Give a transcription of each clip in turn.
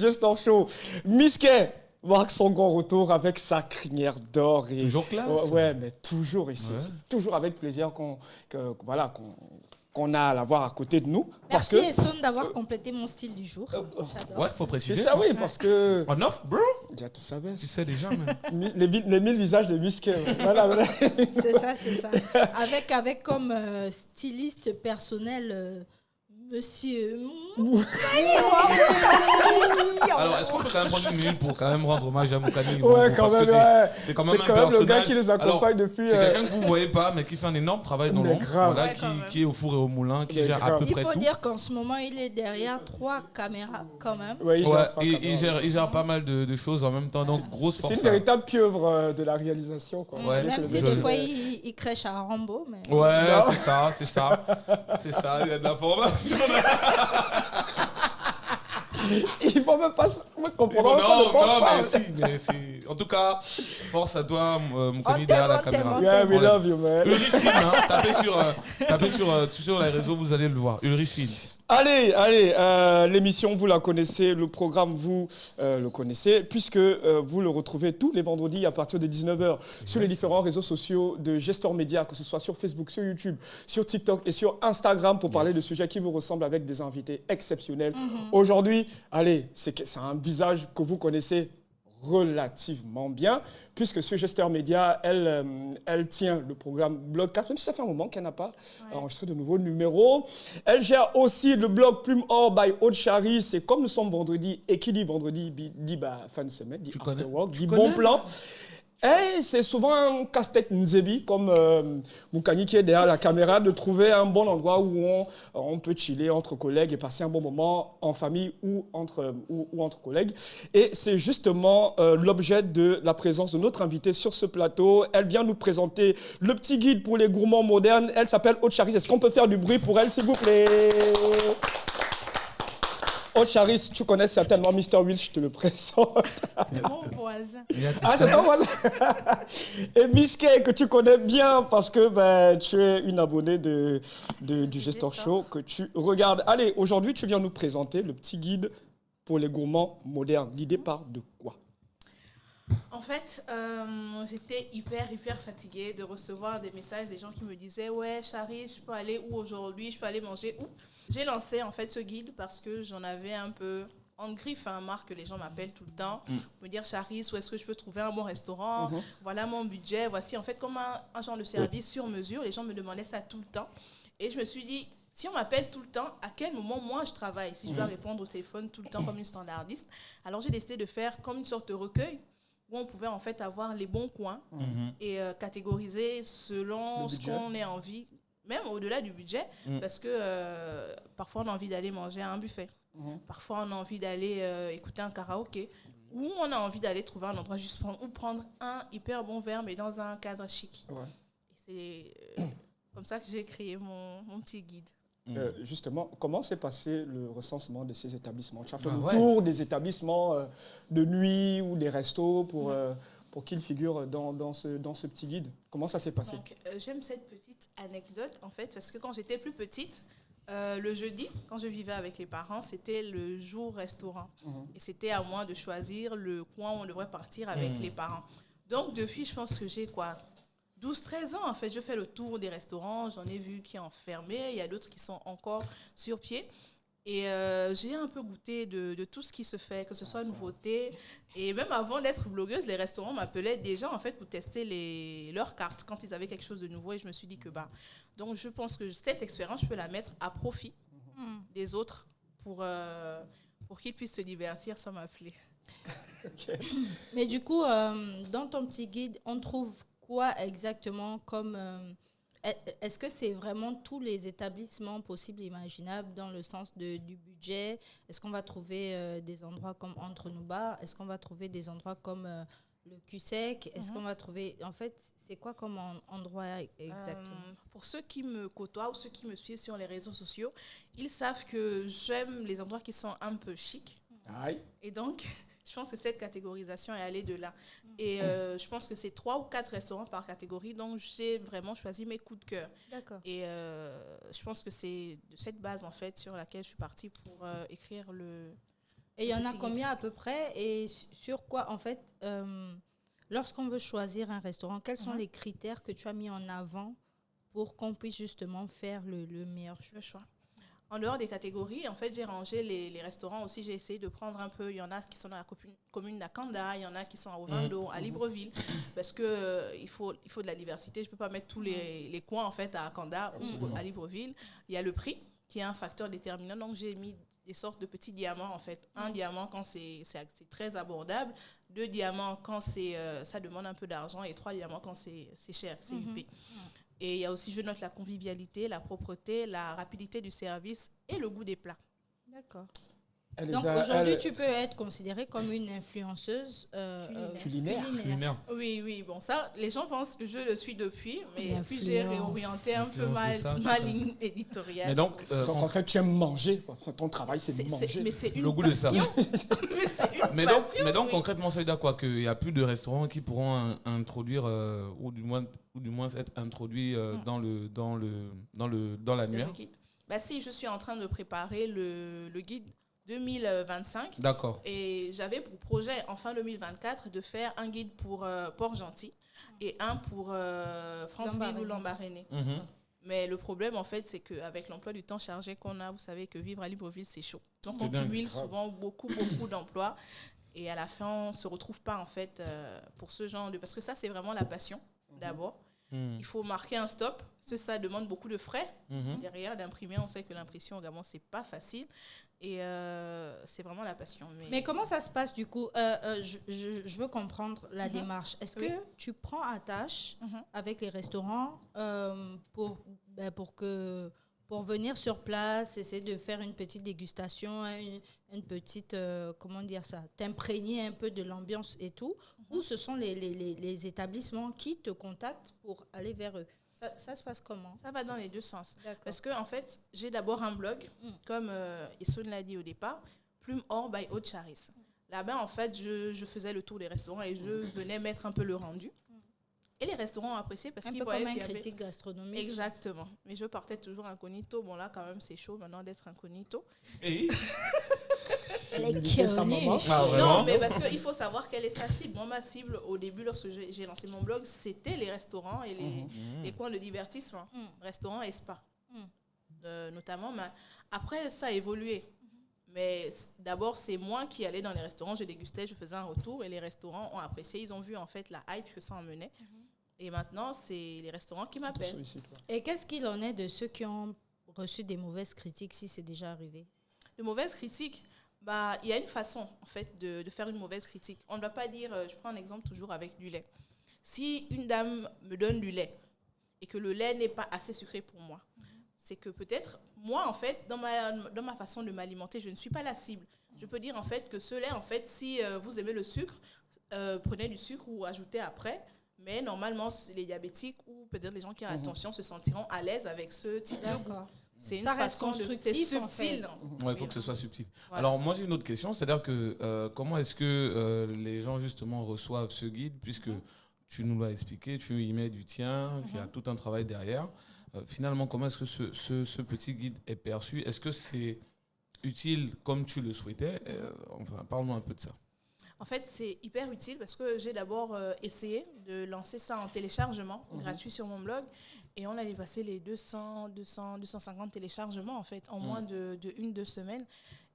Gestor Show. Misquet marque son grand retour avec sa crinière d'or. Et, toujours classe. Ouais, mais toujours ici. Ouais. C'est toujours avec plaisir qu'on a à l'avoir à côté de nous. Merci Esson d'avoir complété mon style du jour. Ouais, faut préciser. C'est ça, oui, parce que... En off, bro. Tu savais. Tu sais déjà, man. Les 1000 visages de Misquet. Voilà. C'est ça. Avec comme styliste personnel... Monsieur. Alors, est-ce qu'on peut quand même prendre une minute pour quand même rendre hommage à Moukani? Ouais, quand même, c'est quand même un personnage. le gars qui les accompagne depuis. C'est quelqu'un que vous ne voyez pas, mais qui fait un énorme travail dans l'ombre. Voilà, qui est au four et au moulin, qui gère à peu près tout. Il faut dire qu'en ce moment, il est derrière 3 caméras quand même. Ouais, il gère pas mal de choses en même temps, donc grosse force. C'est une véritable pieuvre de la réalisation. Quoi. Ouais, même si des fois, il crèche à Rambo. Mais... Ouais, c'est ça. C'est ça, il y a de la formation. Il faut même pas comprendre. Non, mais si. En tout cas, force à toi, Moukani, derrière la caméra. Yeah, we love you, man. Ulrich Film, tapez sur les réseaux, vous allez le voir. Ulrich Film. Allez, l'émission, vous la connaissez, le programme, vous le connaissez, puisque vous le retrouvez tous les vendredis à partir de 19h sur les différents réseaux sociaux de Gestor Média, que ce soit sur Facebook, sur YouTube, sur TikTok et sur Instagram pour parler de sujets qui vous ressemblent avec des invités exceptionnels. Aujourd'hui, c'est un visage que vous connaissez relativement bien, puisque sur Gestor Média, elle tient le programme Blogcast, même si ça fait un moment qu'elle n'a pas enregistré de nouveaux numéros. Elle gère aussi le blog Plume Or by Aude Charis. Et comme nous sommes vendredi, et qui dit vendredi dit fin de semaine, dit after work, dit bon plan. Et c'est souvent un casse-tête Nzebi, comme Moukani qui est derrière la caméra, de trouver un bon endroit où on peut chiller entre collègues et passer un bon moment en famille ou entre collègues. Et c'est justement l'objet de la présence de notre invitée sur ce plateau. Elle vient nous présenter le petit guide pour les gourmands modernes. Elle s'appelle Aude Charis. Est-ce qu'on peut faire du bruit pour elle, s'il vous plaît? Aude Charis, tu connais certainement Mr. Will, je te le présente. Mon voisin. C'est ton voisin. Et Misquet, que tu connais bien parce que tu es une abonnée du Gestor Show que tu regardes. Allez, aujourd'hui, tu viens nous présenter le petit guide pour les gourmands modernes. L'idée part de quoi? En fait, j'étais hyper fatiguée de recevoir des messages des gens qui me disaient « Ouais, Charis, je peux aller où aujourd'hui? Je peux aller manger où ?» J'ai lancé en fait ce guide parce que j'en avais un peu en griffe, marre que les gens m'appellent tout le temps, me dire « Charis, où est-ce que je peux trouver un bon restaurant? Voilà mon budget. » Voici en fait comme un genre de service sur mesure. Les gens me demandaient ça tout le temps. Et je me suis dit, si on m'appelle tout le temps, à quel moment moi je travaille? Si je dois répondre au téléphone tout le temps comme une standardiste. Alors j'ai décidé de faire comme une sorte de recueil où on pouvait en fait avoir les bons coins et catégoriser selon ce qu'on ait envie, même au-delà du budget, parce que parfois on a envie d'aller manger à un buffet, parfois on a envie d'aller écouter un karaoké, ou on a envie d'aller trouver un endroit juste prendre un hyper bon verre, mais dans un cadre chic. Ouais. Et c'est comme ça que j'ai créé mon petit guide. Justement, comment s'est passé le recensement de ces établissements? Tu as fait le tour des établissements de nuit ou des restos pour qu'ils figurent dans ce petit guide. Comment ça s'est passé? Donc, j'aime cette petite anecdote, en fait, parce que quand j'étais plus petite, le jeudi, quand je vivais avec les parents, c'était le jour restaurant. Et c'était à moi de choisir le coin où on devrait partir avec les parents. Donc, depuis, je pense que j'ai 12-13 ans, en fait, je fais le tour des restaurants. J'en ai vu qui ont fermé. Il y a d'autres qui sont encore sur pied. Et j'ai un peu goûté de tout ce qui se fait, que ce soit nouveauté. Et même avant d'être blogueuse, les restaurants m'appelaient déjà, en fait, pour tester leurs cartes quand ils avaient quelque chose de nouveau. Et je me suis dit que, donc, je pense que cette expérience, je peux la mettre à profit des autres pour qu'ils puissent se divertir sans m'appeler. Okay. Mais du coup, dans ton petit guide, on trouve quoi exactement comme... est-ce que c'est vraiment tous les établissements possibles et imaginables dans le sens du budget? Est-ce qu'on va trouver des endroits comme Entre nous bars? Est-ce qu'on va trouver des endroits comme le QSEC? Est-ce qu'on va trouver... En fait, c'est quoi comme endroit exactement? Pour ceux qui me côtoient ou ceux qui me suivent sur les réseaux sociaux, ils savent que j'aime les endroits qui sont un peu chics. Et donc... Je pense que cette catégorisation est allée de là. Et je pense que c'est 3 ou 4 restaurants par catégorie. Donc, j'ai vraiment choisi mes coups de cœur. D'accord. Et je pense que c'est de cette base, en fait, sur laquelle je suis partie pour écrire Et il y en a Petit guide. combien à peu près et sur quoi, en fait, lorsqu'on veut choisir un restaurant, quels sont les critères que tu as mis en avant pour qu'on puisse justement faire le meilleur choix? Le choix. En dehors des catégories, en fait, j'ai rangé les restaurants aussi. J'ai essayé de prendre un peu. Il y en a qui sont dans la commune d'Akanda, il y en a qui sont à Ovando, à Libreville, parce que il faut de la diversité. Je peux pas mettre tous les coins en fait à Akanda ou à Libreville. Il y a le prix qui est un facteur déterminant. Donc j'ai mis des sortes de petits diamants en fait. Un diamant quand c'est très abordable, 2 diamants quand ça demande un peu d'argent et 3 diamants quand c'est cher, c'est huppé. Et il y a aussi, je note la convivialité, la propreté, la rapidité du service et le goût des plats. D'accord. Donc aujourd'hui, tu peux être considérée comme une influenceuse culinaire. Oui. Bon, ça, les gens pensent que je le suis depuis, mais puis j'ai L'influence. réorienté un peu ma ligne éditoriale. Mais donc, Donc en fait, tu aimes manger. Ton travail, c'est de manger. Mais c'est une le goût de ça. passion. Mais c'est une Mais passion, donc oui. concrètement, ça veut dire quoi? Qu'il n'y a plus de restaurants qui pourront introduire, ou du moins être introduits dans l'annuaire. Bah si, je suis en train de préparer le guide 2025. D'accord. Et j'avais pour projet, en fin 2024, de faire un guide pour Port-Gentil et un pour Franceville ou Lambaréné. Mais le problème, en fait, c'est qu'avec l'emploi du temps chargé qu'on a, vous savez que vivre à Libreville, c'est chaud. Donc, on cumule souvent beaucoup d'emplois. Et à la fin, on ne se retrouve pas, en fait, pour ce genre de... Parce que ça, c'est vraiment la passion, d'abord. Il faut marquer un stop, parce que ça demande beaucoup de frais. Derrière, d'imprimer, on sait que l'impression au Gabon, c'est pas facile. Et c'est vraiment la passion. Mais comment ça se passe, du coup? Je veux comprendre la démarche. Est-ce que tu prends attache avec les restaurants pour venir sur place, essayer de faire une petite dégustation, une petite, comment dire ça, t'imprégner un peu de l'ambiance et tout, ou ce sont les établissements qui te contactent pour aller vers eux? Ça se passe comment? Ça va dans les deux sens. D'accord. Parce que, en fait, j'ai d'abord un blog, comme Esson l'a dit au départ, Plume Or by Aude Charis. Là-bas, en fait, je faisais le tour des restaurants et je venais mettre un peu le rendu. Et les restaurants ont apprécié parce qu'ils voyaient comme un qu'il y avait... critique gastronomique. Exactement. Mais je partais toujours incognito. Bon, là, quand même, c'est chaud maintenant d'être incognito. Et Sa maman. Non, mais parce qu'il faut savoir quelle est sa cible. Moi, ma cible, au début, lorsque j'ai lancé mon blog, c'était les restaurants et les coins de divertissement. Restaurants et spas, notamment. Mais après, ça a évolué. Mais d'abord, c'est moi qui allais dans les restaurants, je dégustais, je faisais un retour et les restaurants ont apprécié. Ils ont vu, en fait, la hype que ça emmenait. Et maintenant, c'est les restaurants qui m'appellent. Et qu'est-ce qu'il en est de ceux qui ont reçu des mauvaises critiques, si c'est déjà arrivé? De mauvaises critiques, il y a une façon, en fait, de faire une mauvaise critique. On ne doit pas dire, je prends un exemple toujours avec du lait. Si une dame me donne du lait et que le lait n'est pas assez sucré pour moi, c'est que peut-être, moi, en fait, dans ma façon de m'alimenter, je ne suis pas la cible. Je peux dire, en fait, que ce lait, en fait, si vous aimez le sucre, prenez du sucre ou ajoutez après. Mais normalement, les diabétiques ou peut-être les gens qui ont la tension se sentiront à l'aise avec ce type de goût. C'est une façon de... C'est subtil. Il faut que ce soit subtil. Voilà. Alors, moi, j'ai une autre question. C'est-à-dire que comment est-ce que les gens, justement, reçoivent ce guide, puisque tu nous l'as expliqué, tu y mets du tien, il y a tout un travail derrière. Finalement, comment est-ce que ce petit guide est perçu? Est-ce que c'est utile comme tu le souhaitais? Enfin, parle-nous un peu de ça. En fait, c'est hyper utile parce que j'ai d'abord essayé de lancer ça en téléchargement gratuit sur mon blog et on a dépassé les 250 téléchargements en fait en moins de 1-2 semaines.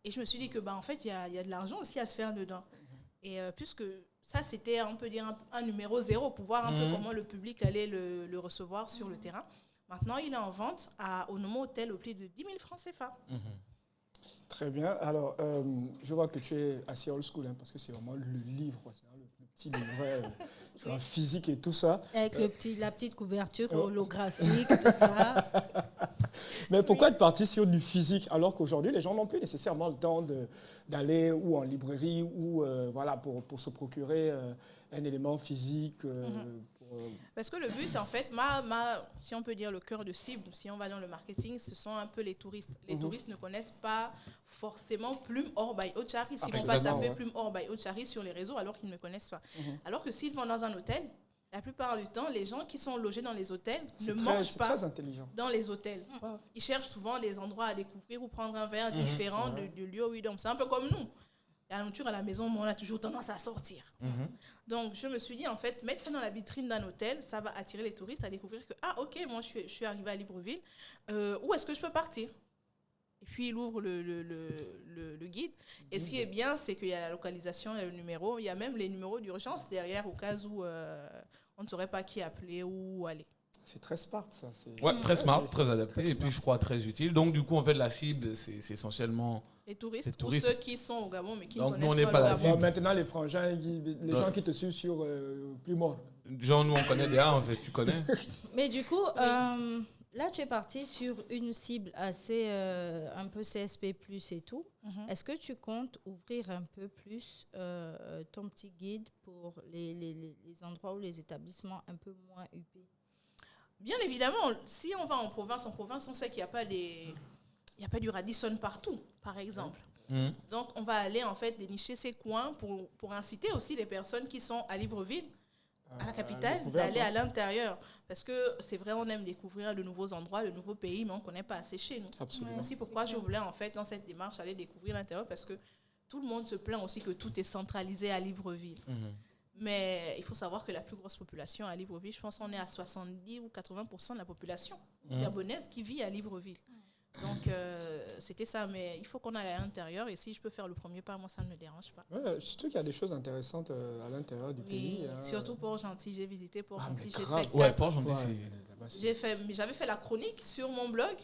Et je me suis dit que en fait, il y a de l'argent aussi à se faire dedans. Et puisque ça, c'était, on peut dire, un numéro 0 pour voir un peu comment le public allait le recevoir sur le terrain. Maintenant, il est en vente au Nomo Hotel au prix de 10 000 francs CFA. Très bien. Alors, je vois que tu es assez old school, parce que c'est vraiment le livre, le petit livret, sur un physique et tout ça. Avec la petite couverture holographique, tout ça. Mais pourquoi être parti sur du physique alors qu'aujourd'hui, les gens n'ont plus nécessairement le temps d'aller ou en librairie ou pour se procurer un élément physique Parce que le but, en fait, si on peut dire le cœur de cible, si on va dans le marketing, ce sont un peu les touristes. Les touristes ne connaissent pas forcément Plume Or by Aude Charis. Ils ne vont pas taper Plume Or by Aude Charis sur les réseaux alors qu'ils ne connaissent pas. Alors que s'ils vont dans un hôtel, la plupart du temps, les gens qui sont logés dans les hôtels ne mangent pas dans les hôtels. Ils cherchent souvent des endroits à découvrir ou prendre un verre différent du lieu où ils dorment. C'est un peu comme nous. La nourriture à la maison, on a toujours tendance à sortir. Donc, je me suis dit, en fait, mettre ça dans la vitrine d'un hôtel, ça va attirer les touristes à découvrir que, ok, moi, je suis arrivée à Libreville. Où est-ce que je peux partir? Et puis, il ouvre le guide. Et ce qui est bien, c'est qu'il y a la localisation, il y a le numéro. Il y a même les numéros d'urgence derrière au cas où on ne saurait pas qui appeler ou où aller. C'est très smart, ça. Ouais, très smart, très adapté. Et puis, je crois, très utile. Donc, du coup, en fait, la cible, c'est essentiellement... Les touristes, ou ceux qui sont au Gabon, mais qui Donc, ne nous, on connaissent n'est pas pas le la Gabon. cible. Maintenant, les frangins, les gens qui te suivent sur Plus Mort. Genre, nous, on connaît déjà, en fait. Tu connais? Mais du coup, là, tu es parti sur une cible assez un peu CSP+, et tout. Est-ce que tu comptes ouvrir un peu plus ton petit guide pour les endroits ou les établissements un peu moins huppés? Bien évidemment, si on va en province, on sait qu'il n'y a pas il n'y a pas du Radisson partout, par exemple. Donc, on va aller en fait dénicher ces coins pour inciter aussi les personnes qui sont à Libreville, à la capitale, d'aller à l'intérieur. Parce que c'est vrai, on aime découvrir de nouveaux endroits, de nouveaux pays, mais on ne connaît pas assez chez nous. Absolument. C'est pourquoi je voulais en fait, dans cette démarche, aller découvrir l'intérieur, parce que tout le monde se plaint aussi que tout est centralisé à Libreville. Mais il faut savoir que la plus grosse population à Libreville, je pense qu'on est à 70 ou 80% de la population gabonaise qui vit à Libreville. Donc, c'était ça. Mais il faut qu'on aille à l'intérieur. Et si je peux faire le premier pas, moi, ça ne me dérange pas. Ouais, surtout qu'il y a des choses intéressantes à l'intérieur du pays. Surtout Port-Gentil. J'ai visité Port-Gentil. J'avais fait la chronique sur mon blog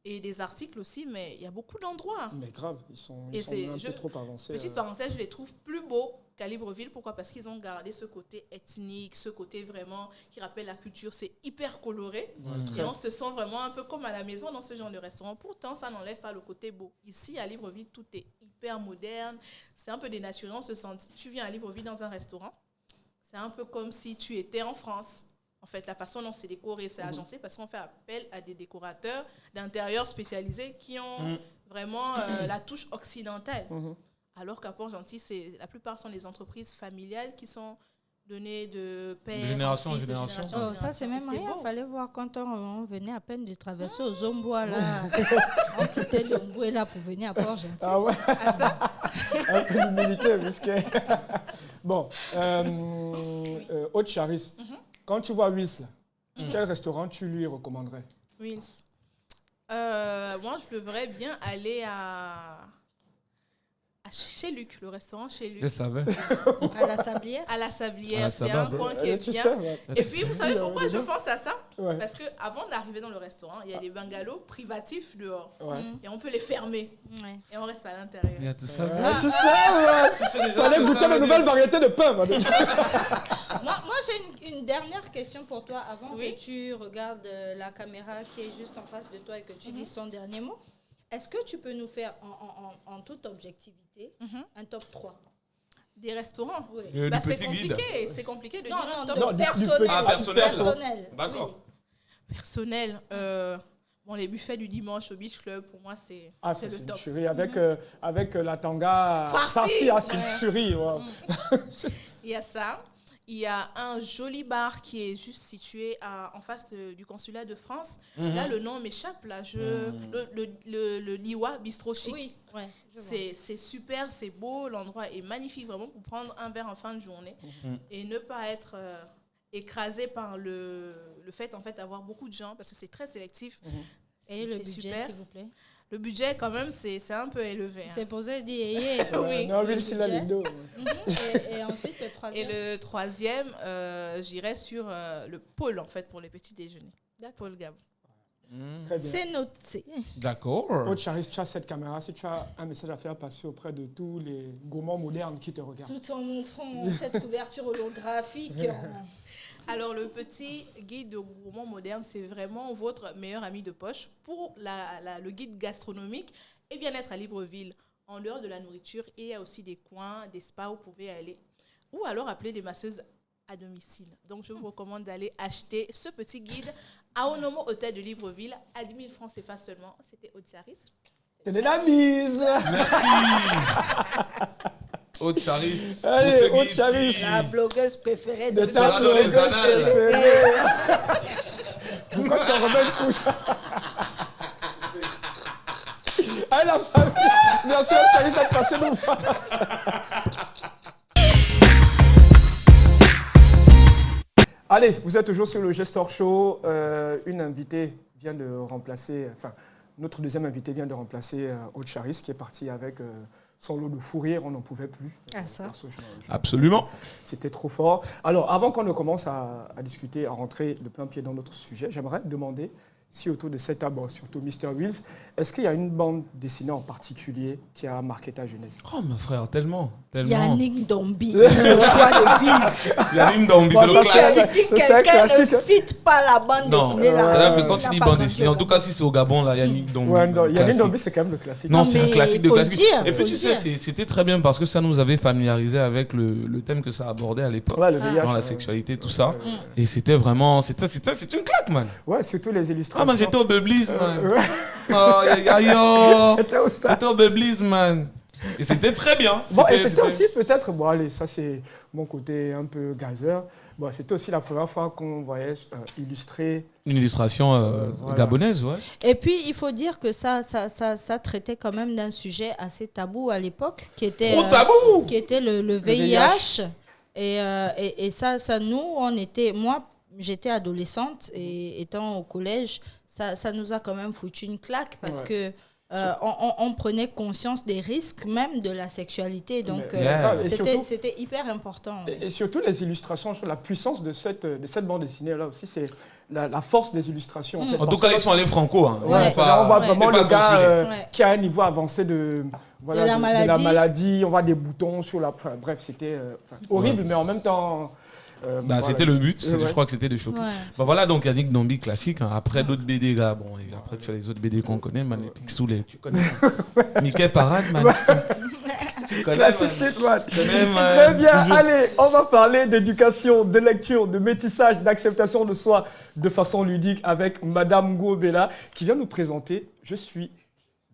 et des articles aussi. Mais il y a beaucoup d'endroits. Mais grave, ils sont un peu trop avancés. Petite parenthèse, je les trouve plus beaux qu'à Libreville. Pourquoi? Parce qu'ils ont gardé ce côté ethnique, ce côté vraiment qui rappelle la culture. C'est hyper coloré. Et on se sent vraiment un peu comme à la maison dans ce genre de restaurant. Pourtant, ça n'enlève pas le côté beau. Ici, à Libreville, tout est hyper moderne. C'est un peu dénaturé. On se sent... Tu viens à Libreville dans un restaurant, c'est un peu comme si tu étais en France. En fait, la façon dont c'est décoré, c'est agencé parce qu'on fait appel à des décorateurs d'intérieur spécialisés qui ont vraiment la touche occidentale. Alors qu'à Port-Gentil, la plupart sont des entreprises familiales qui sont données de père de génération en fils, en génération. Ça, c'est même rien. Il fallait voir quand on venait à peine de traverser aux Zombois, là. On quittait Lomboé, là, pour venir à Port-Gentil. Ah ouais. Un peu d'humilité, parce que... Bon, Aude Charis, quand tu vois Wills, quel restaurant tu lui recommanderais? Wills. Moi, je devrais bien aller chez Luc, le restaurant chez Luc. Je savais. À la Sablière. À la Sablière, c'est un coin qui est bien. Et puis, vous savez pourquoi je pense à ça? Parce qu'avant d'arriver dans le restaurant, il y a des bungalows privatifs dehors. Et on peut les fermer. Et on reste à l'intérieur. Il y a tout ça. Tu sais, fallait goûter de nouvelles variétés de pain. Moi, j'ai une dernière question pour toi avant que tu regardes la caméra qui est juste en face de toi et que tu dises ton dernier mot. Est-ce que tu peux nous faire, en toute objectivité, un top 3 des restaurants? Oui. C'est compliqué de dire un top. top. Personnel. D'accord. Personnel. Les buffets du dimanche au Beach Club, pour moi, c'est le top. Chérie, avec la tanga farcie à sucrerie. Il y a ça. Il y a un joli bar qui est juste situé en face du consulat de France. Là, le nom m'échappe. Là, le Liwa Bistro Chic. Oui, ouais, c'est super, c'est beau. L'endroit est magnifique vraiment pour prendre un verre en fin de journée et ne pas être écrasé par le fait en fait d'avoir beaucoup de gens parce que c'est très sélectif. Et le budget, super. s'il vous plaît. Le budget, quand même, c'est un peu élevé. C'est pour ça que je dis oui. Non, oui, c'est là les deux. Et ensuite, le troisième. Et le troisième, j'irais sur le pôle, en fait, pour les petits déjeuners. Pôle Gab. Très bien. C'est noté. D'accord. Aude Charis, tu as cette caméra. Si tu as un message à faire passer auprès de tous les gourmands modernes qui te regardent. Tout en montrant cette couverture holographique. Alors, le petit guide de gourmand moderne, c'est vraiment votre meilleur ami de poche pour le guide gastronomique et bien-être à Libreville. En dehors de la nourriture, il y a aussi des coins, des spas où vous pouvez aller. Ou alors appeler des masseuses à domicile. Donc, je vous recommande d'aller acheter ce petit guide à Onomo Hôtel de Libreville à 10 000 francs CFA seulement. C'était Aude Charis. Tenez la mise. Merci. Aude Charis. Allez, Aude Charis. La blogueuse préférée de ta blogueuse préférée. Pourquoi tu en remets une couche? Allez. la famille. Merci à Charis d'être passé nous voir. Allez, vous êtes toujours sur le Gestor Show. Une invitée vient de remplacer, notre deuxième invité vient de remplacer Aude Charis qui est parti avec son lot de fou rire. On n'en pouvait plus. Ça. Absolument. C'était trop fort. Alors, avant qu'on ne commence à discuter, à rentrer de plein pied dans notre sujet, j'aimerais demander si autour de cette table, surtout Mr. Wills, est-ce qu'il y a une bande dessinée en particulier qui a marqué ta jeunesse? Oh, mon frère, tellement. Yannick Dombi, le choix de vivre. Yannick Dombi, c'est le classique. Si quelqu'un ne cite pas la bande dessinée, là. C'est là que quand tu dis bande dessinée, en tout cas, si c'est au Gabon, là, Yannick Dombi. Ouais, Yannick Dombi, c'est quand même le classique. Non, c'est un classique de classique. Dire, et puis, tu sais, c'était très bien parce que ça nous avait familiarisé avec le thème que ça abordait à l'époque. Ouais, le VIH. Dans la sexualité, tout ça. Et c'était vraiment. C'était une claque, man. Ouais, surtout les illustrations. Ah, man, j'étais au Bubblies, man. Oh, yo. J'étais au Bubblies, man. Et c'était très bien. C'était aussi peut-être, bon allez, ça c'est mon côté un peu gazeur, bon, c'était aussi la première fois qu'on voyait illustrer... Une illustration gabonaise, ouais. Et puis, il faut dire que ça traitait quand même d'un sujet assez tabou à l'époque, qui était, Trop tabou qui était le VIH. Et ça, nous, moi, j'étais adolescente et étant au collège, ça nous a quand même foutu une claque parce que on prenait conscience des risques même de la sexualité. Donc, c'était hyper important. Et surtout les illustrations, la puissance de cette bande dessinée-là aussi, c'est la force des illustrations. En tout cas, ils sont allés franco. Hein. Là, on voit vraiment le gars qui a un niveau avancé de la maladie. On voit des boutons sur la... bref, c'était horrible, mais en même temps... c'était le but, je crois que c'était de choquer. Voilà, donc Yannick Dombi classique. Hein. Après d'autres BD, gars, bon, et après tu as les autres BD qu'on connaît, man, les Picsou, tu connais. Mickey Parade, man. Tu connais, classique shit, man. Très bien, toujours. Allez, on va parler d'éducation, de lecture, de métissage, d'acceptation de soi de façon ludique avec Madame Gouobela qui vient nous présenter « Je suis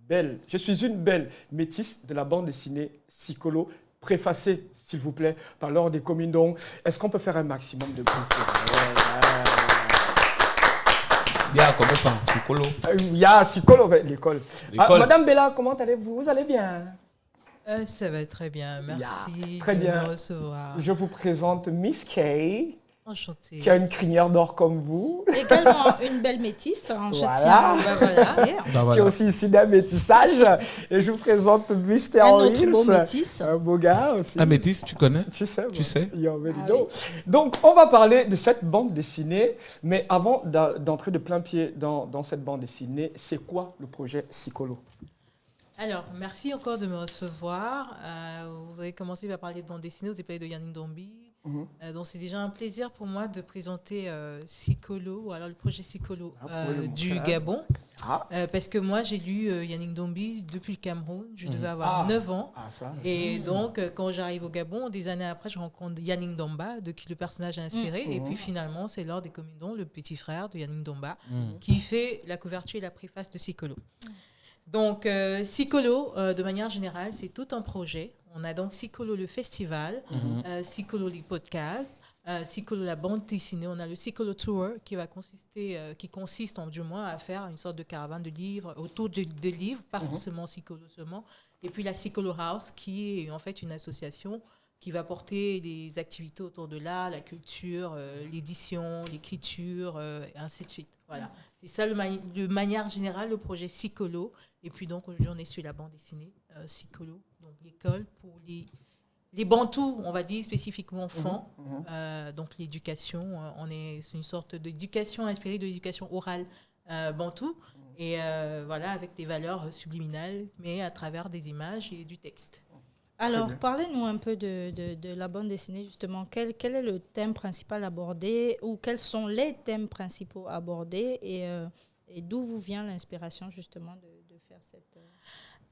belle, je suis une belle métisse de la bande dessinée Sikolo », préfacée s'il vous plaît, par l'ordre des communes. Donc, est-ce qu'on peut faire un maximum de bruit? Bien, comment ça? Sikolo. Il y a Sikolo, l'école. Madame Bella, comment allez-vous? Vous allez bien? Ça va très bien, merci très de bien. me recevoir. Je vous présente Miss Kay. Enchantée. Qui a une crinière d'or comme vous. Également une belle métisse, je voilà. tiens. Qui est aussi ici d'un métissage. Et je vous présente Mr. Un autre Hills, beau métis. un beau gars aussi. Un métis, tu connais? Tu sais. Tu sais. Oui. Donc, on va parler de cette bande dessinée. Mais avant d'entrer de plein pied dans cette bande dessinée, c'est quoi le projet Sikolo? Alors, merci encore de me recevoir. Vous avez commencé par parler de bande dessinée, vous avez parlé de Yannick Dombi. Donc, c'est déjà un plaisir pour moi de présenter Sikolo, ou alors le projet Sikolo du Gabon. Parce que moi, j'ai lu Yannick Dombi depuis le Cameroun. Je devais avoir 9 ans. Et donc, quand j'arrive au Gabon, des années après, je rencontre Yannick Domba, de qui le personnage a inspiré. Et puis, finalement, c'est Lord des Comindons, le petit frère de Yannick Domba, qui fait la couverture et la préface de Sikolo. Donc, Sikolo, de manière générale, c'est tout un projet. On a donc Sikolo le festival, Sikolo les podcasts, Sikolo la bande dessinée. On a le Sikolo Tour qui consiste du moins à faire une sorte de caravane de livres, autour de livres, pas forcément Sikolo seulement. Et puis la Sikolo House qui est en fait une association qui va porter des activités autour de l'art, la culture, l'édition, l'écriture, et ainsi de suite. Voilà. C'est ça, de manière générale, le projet Sikolo. Et puis donc, aujourd'hui, on est sur la bande dessinée Sikolo, donc l'école pour les Bantous, on va dire spécifiquement enfants. Donc l'éducation, c'est une sorte d'éducation inspirée de l'éducation orale Bantou. Et voilà, avec des valeurs subliminales, mais à travers des images et du texte. Alors, parlez-nous un peu de la bande dessinée, justement. Quel est le thème principal abordé ou quels sont les thèmes principaux abordés et d'où vous vient l'inspiration, justement, de faire cette...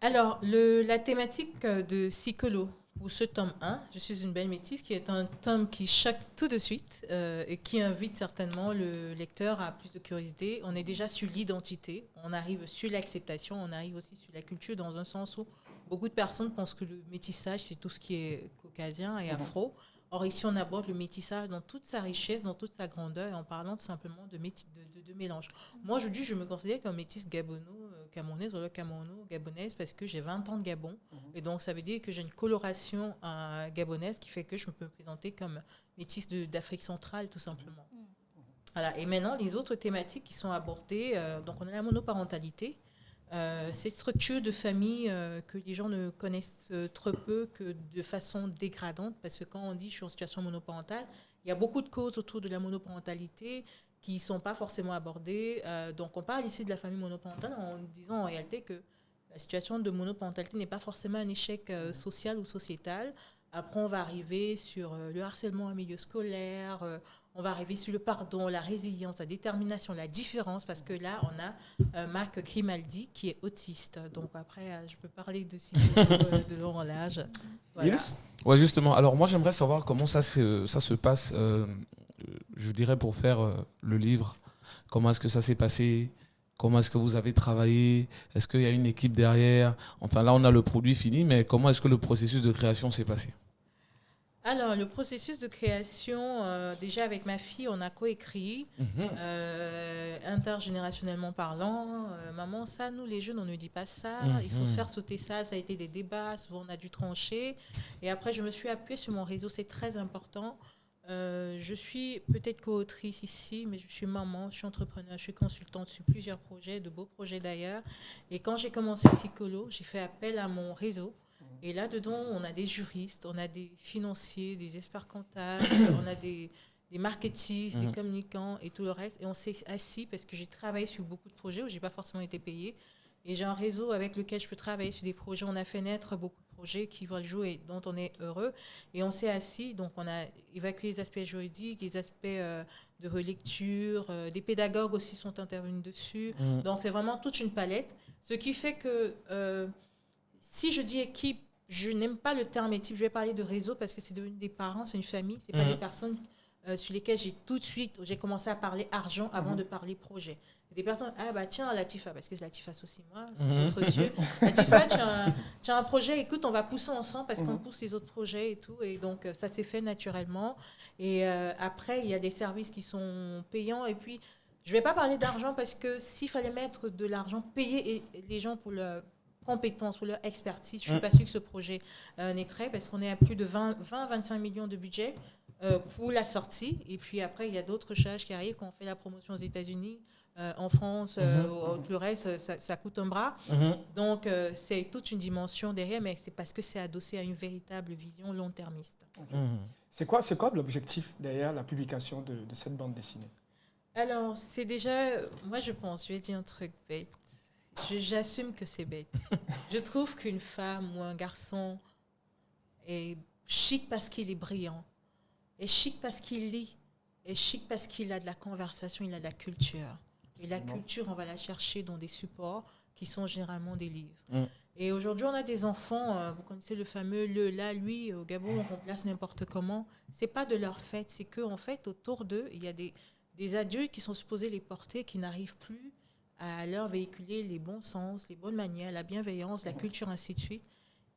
Alors, la thématique de Sikolo, pour ce tome 1, Je suis une belle métisse, qui est un tome qui choque tout de suite et qui invite certainement le lecteur à plus de curiosité. On est déjà sur l'identité, on arrive sur l'acceptation, on arrive aussi sur la culture dans un sens où beaucoup de personnes pensent que le métissage, c'est tout ce qui est caucasien et afro. Or, ici, on aborde le métissage dans toute sa richesse, dans toute sa grandeur, et en parlant tout simplement de mélange. Moi, je me considère comme métisse gabono, camerounaise ou camerouno-gabonaise parce que j'ai 20 ans de Gabon. Et donc, ça veut dire que j'ai une coloration gabonaise qui fait que je peux me présenter comme métisse d'Afrique centrale, tout simplement. Voilà. Et maintenant, les autres thématiques qui sont abordées, donc on a la monoparentalité. Cette structure de famille que les gens ne connaissent trop peu que de façon dégradante, parce que quand on dit je suis en situation monoparentale, il y a beaucoup de causes autour de la monoparentalité qui ne sont pas forcément abordées. Donc on parle ici de la famille monoparentale en disant en réalité que la situation de monoparentalité n'est pas forcément un échec social ou sociétal. Après, on va arriver sur le harcèlement en milieu scolaire, on va arriver sur le pardon, la résilience, la détermination, la différence, parce que là, on a Marc Grimaldi qui est autiste. Donc après, je peux parler de de long en large. Voilà. Yes. Ouais, justement. Alors moi, j'aimerais savoir comment ça se passe, je dirais, pour faire le livre. Comment est-ce que ça s'est passé ? Comment est-ce que vous avez travaillé ? Est-ce qu'il y a une équipe derrière ? Enfin, là, on a le produit fini, mais comment est-ce que le processus de création s'est passé ? Alors, le processus de création, déjà avec ma fille, on a coécrit, intergénérationnellement parlant. Maman, ça, nous, les jeunes, on ne dit pas ça. Il faut faire sauter ça. Ça a été des débats. Souvent, on a dû trancher. Et après, je me suis appuyée sur mon réseau. C'est très important. Je suis peut-être co-autrice ici, mais je suis maman, je suis entrepreneur, je suis consultante sur plusieurs projets, de beaux projets d'ailleurs. Et quand j'ai commencé Psycholo, j'ai fait appel à mon réseau. Et là-dedans, on a des juristes, on a des financiers, des experts comptables, on a des marketistes, des communicants et tout le reste. Et on s'est assis parce que j'ai travaillé sur beaucoup de projets où je n'ai pas forcément été payée. Et j'ai un réseau avec lequel je peux travailler sur des projets. On a fait naître beaucoup de projets qui voient le jour et dont on est heureux. Et on s'est assis, donc on a évacué les aspects juridiques, les aspects de relecture. Des pédagogues aussi sont intervenus dessus. Donc c'est vraiment toute une palette. Ce qui fait que si je dis équipe, je n'aime pas le terme équipe. Je vais parler de réseau parce que c'est devenu des parents, c'est une famille. Ce n'est pas des personnes sur lesquelles j'ai commencé à parler argent avant de parler projet. Des personnes, tiens, Latifa, parce que Latifa, c'est aussi moi, c'est d'autres yeux. Latifa, tu as un projet, écoute, on va pousser ensemble parce qu'on pousse les autres projets et tout. Et donc, ça s'est fait naturellement. Et après, il y a des services qui sont payants. Et puis, je ne vais pas parler d'argent parce que s'il fallait mettre de l'argent, payer les gens pour leur compétences, pour leur expertise, je ne suis pas sûre que ce projet naîtrait parce qu'on est à plus de 20-25 millions de budget pour la sortie. Et puis après, il y a d'autres charges qui arrivent quand on fait la promotion aux États-Unis. En France, tout le reste, ça coûte un bras. Donc, c'est toute une dimension derrière, mais c'est parce que c'est adossé à une véritable vision long-termiste. C'est quoi l'objectif derrière la publication de cette bande dessinée ? Alors, c'est déjà... Moi, je vais dire un truc bête. J'assume que c'est bête. Je trouve qu'une femme ou un garçon est chic parce qu'il est brillant, est chic parce qu'il lit, est chic parce qu'il a de la conversation, il a de la culture. Et la culture, on va la chercher dans des supports qui sont généralement des livres. Et aujourd'hui, on a des enfants, vous connaissez le fameux lui, au Gabon, on remplace n'importe comment. Ce n'est pas de leur fait, c'est qu'en fait, autour d'eux, il y a des adultes qui sont supposés les porter, qui n'arrivent plus à leur véhiculer les bons sens, les bonnes manières, la bienveillance, la culture, ainsi de suite.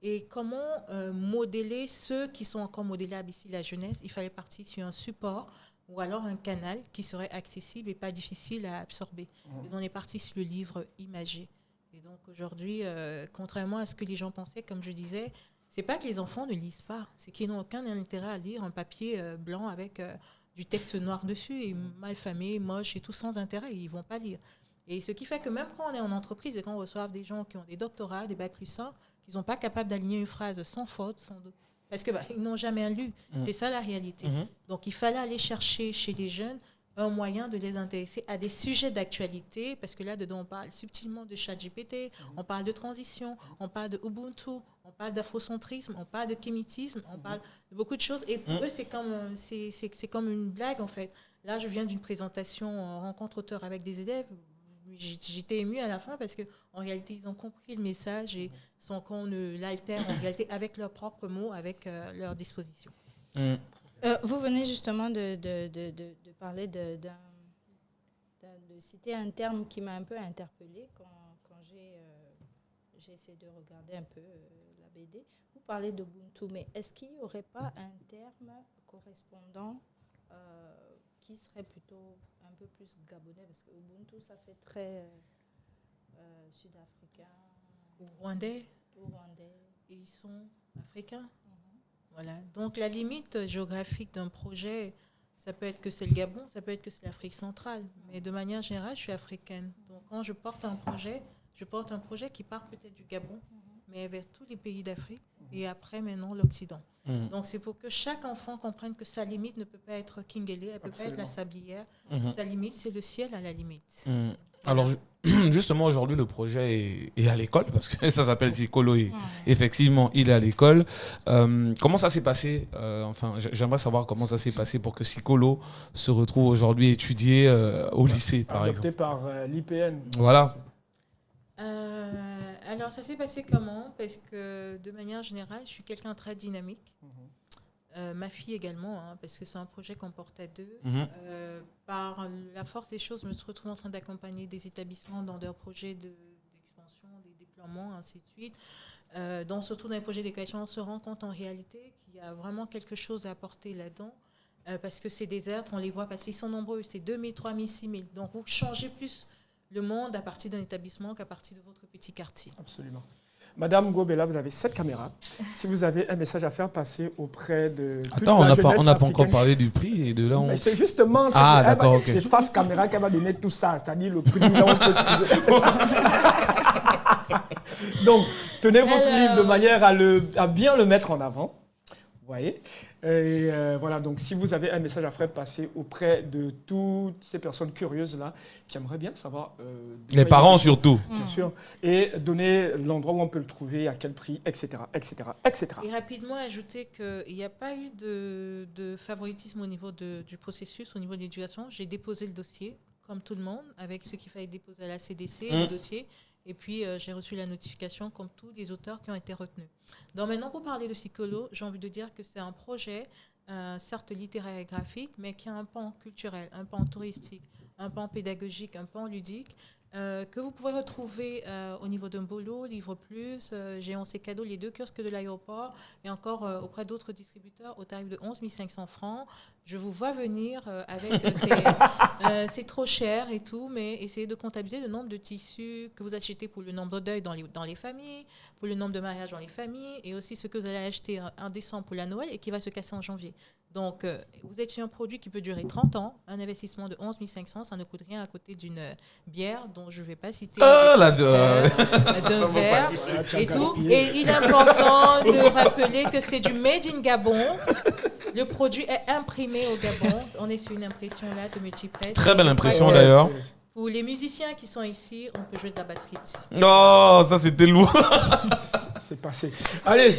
Et comment modeler ceux qui sont encore modélables ici, la jeunesse. Il fallait partir sur un support ou alors un canal qui serait accessible et pas difficile à absorber. Et donc, on est parti sur le livre imagé. Et donc, aujourd'hui, contrairement à ce que les gens pensaient, comme je disais, c'est pas que les enfants ne lisent pas, c'est qu'ils n'ont aucun intérêt à lire un papier blanc avec du texte noir dessus et mal famé, moche et tout sans intérêt. Ils vont pas lire. Et ce qui fait que même quand on est en entreprise et qu'on reçoit des gens qui ont des doctorats, des bacs plus 100, qui ne sont pas capables d'aligner une phrase sans faute, parce qu'ils n'ont jamais lu. C'est ça la réalité. Donc il fallait aller chercher chez les jeunes un moyen de les intéresser à des sujets d'actualité, parce que là-dedans, on parle subtilement de ChatGPT, on parle de transition, on parle de Ubuntu, on parle d'afrocentrisme, on parle de kémitisme, on parle de beaucoup de choses. Et pour eux, c'est comme une blague, en fait. Là, je viens d'une présentation en rencontre auteur avec des élèves. J'étais émue à la fin parce qu'en réalité, ils ont compris le message et sans qu'on ne l'altère en réalité avec leurs propres mots, avec leur disposition. Vous venez justement de parler de citer un terme qui m'a un peu interpellée quand j'ai essayé de regarder un peu la BD. Vous parlez d'Ubuntu, mais est-ce qu'il n'y aurait pas un terme correspondant qui serait plutôt un peu plus gabonais, parce que Ubuntu, ça fait très sud-africains Ou rwandais. ou rwandais. Et ils sont africains. Voilà. Donc la limite géographique d'un projet, ça peut être que c'est le Gabon, ça peut être que c'est l'Afrique centrale. Mais de manière générale, je suis africaine. Donc quand je porte un projet qui part peut-être du Gabon, mais vers tous les pays d'Afrique et après maintenant l'Occident. Donc c'est pour que chaque enfant comprenne que sa limite ne peut pas être Kingélé, elle ne peut pas être la sablière. Sa limite, c'est le ciel à la limite. Alors, justement, aujourd'hui, le projet est à l'école, parce que ça s'appelle Sikolo et effectivement, il est à l'école. Comment ça s'est passé j'aimerais savoir comment ça s'est passé pour que Sikolo se retrouve aujourd'hui étudié au lycée, par Adopté exemple. par l'IPN. Voilà. Alors, ça s'est passé comment? Parce que, de manière générale, je suis quelqu'un de très dynamique. Ma fille également, parce que c'est un projet qu'on porte à deux. Par la force des choses, je me retrouve en train d'accompagner des établissements dans leurs projets d'expansion, des déploiements, ainsi de suite. Surtout dans les projets d'éducation, on se rend compte en réalité qu'il y a vraiment quelque chose à apporter là-dedans. Parce que ces déserts, on les voit passer, ils sont nombreux, c'est 2 000, 3 000, 6 000. Donc, vous changez plus le monde à partir d'un établissement qu'à partir de votre petit quartier. Absolument. Madame Gobela, vous avez 7 caméras. Si vous avez un message à faire passer auprès de toute Attends, la on jeunesse n'a pas encore africaine. parlé du prix et de là on... Mais c'est justement d'accord, ok. c'est face caméra qu'elle va donner tout ça, c'est-à-dire le prix là on peut trouver. Donc, tenez votre livre de manière à bien le mettre en avant. Vous voyez. Et voilà, donc si vous avez un message à faire passer auprès de toutes ces personnes curieuses-là qui aimeraient bien savoir... Les parents surtout. Bien sûr. Et donner l'endroit où on peut le trouver, à quel prix, etc. etc., etc. Et rapidement ajouter qu'il n'y a pas eu de favoritisme au niveau du processus, au niveau de l'éducation. J'ai déposé le dossier, comme tout le monde, avec ce qu'il fallait déposer à la CDC, le dossier. Et puis, j'ai reçu la notification comme tous les auteurs qui ont été retenus. Donc maintenant, pour parler de Sikolo, j'ai envie de dire que c'est un projet, certes littéraire et graphique, mais qui a un pan culturel, un pan touristique, un pan pédagogique, un pan ludique, que vous pouvez retrouver au niveau d'un Bolo, Livre Plus, Géant C'est Cadeau, les 2 kiosques de l'aéroport, et encore auprès d'autres distributeurs au tarif de 11 500 francs. Je vous vois venir avec c'est trop cher et tout, mais essayez de comptabiliser le nombre de tissus que vous achetez pour le nombre de deuils dans les familles, pour le nombre de mariages dans les familles, et aussi ce que vous allez acheter en décembre pour la Noël et qui va se casser en janvier. Donc, vous êtes sur un produit qui peut durer 30 ans, un investissement de 11 500, ça ne coûte rien à côté d'une bière dont je ne vais pas citer d'un verre et tout. Et il est important de rappeler que c'est du Made in Gabon. Le produit est imprimé au Gabon. On est sur une impression là de multipresse. Très belle impression d'ailleurs. Pour les musiciens qui sont ici, on peut jouer de la batterie dessus. Oh, ça c'était lourd. C'est passé. Allez,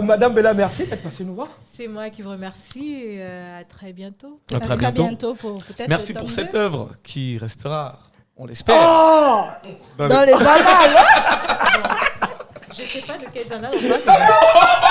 Madame Bella, merci d'être passée nous voir. C'est moi qui vous remercie et à très bientôt. À très bientôt. Pour peut-être Merci le pour tome cette 2. œuvre qui restera, on l'espère. Oh Dans les annales. Je ne sais pas de quelles annales on parle.